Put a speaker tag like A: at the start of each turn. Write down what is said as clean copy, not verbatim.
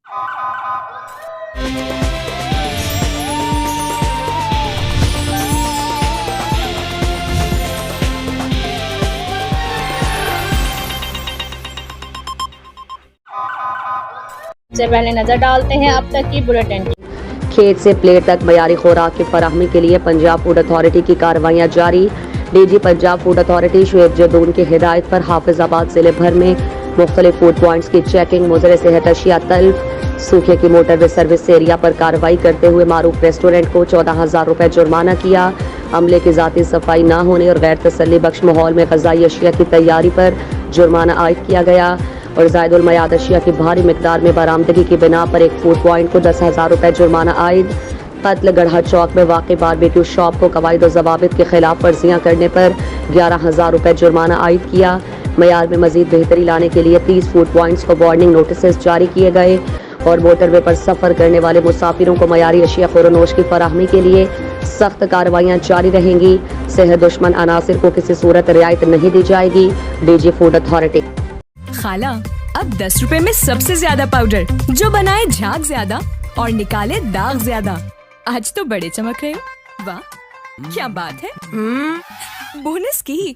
A: सबसे पहले नजर डालते हैं अब तक की बुलेटिन।
B: खेत से प्लेट तक मयारी खुराक की फराहमी के लिए पंजाब फूड अथॉरिटी की कार्रवाइयाँ जारी। DG Punjab food authority Shoaib Jadoon की हिदायत पर हाफिजाबाद जिले भर में मुख्तलिफ फूड पॉइंट्स की चेकिंग, मुजरे सेहत अशिया तल्फ, सूखे की मोटर सर्विस एरिया पर कार्रवाई करते हुए मारूफ रेस्टोरेंट को 14,000 रुपए जुर्माना किया। अमले की जाती सफाई न होने और गैर तसल्ली बख्श माहौल में ग़ज़ाई अशिया की तैयारी पर जुर्माना आयद किया गया और ज़ायदुल मयाद अशिया की भारी मिकदार में बरामदगी की बिना पर एक फूड पॉइंट को 10,000 रुपए जुर्माना आयद। कत्ल गढ़ा चौक में वाक़ बारबेक्यू शॉप को कवायद और ज़वाबित के खिलाफ वर्जियाँ करने पर 11,000 रुपए जुर्माना आयद किया। मयार में मजीद बेहतरी लाने के लिए 30 फूड पॉइंट्स को वार्निंग नोटिस जारी किए गए और मोटरवे पर सफर करने वाले मुसाफिरों को मयारी अशिया खुरनोश की फराहमी के लिए सख्त कार्रवाइयाँ जारी रहेंगी। सेहत दुश्मन अनासिर को किसी सूरत रियायत नहीं दी जाएगी। DG food authority.
C: खाला, अब 10 रुपए में सबसे ज्यादा पाउडर जो बनाए झाग ज्यादा और निकाले दाग ज्यादा। आज तो बड़े चमक रहे हो। वाह, क्या बात है। बोनस की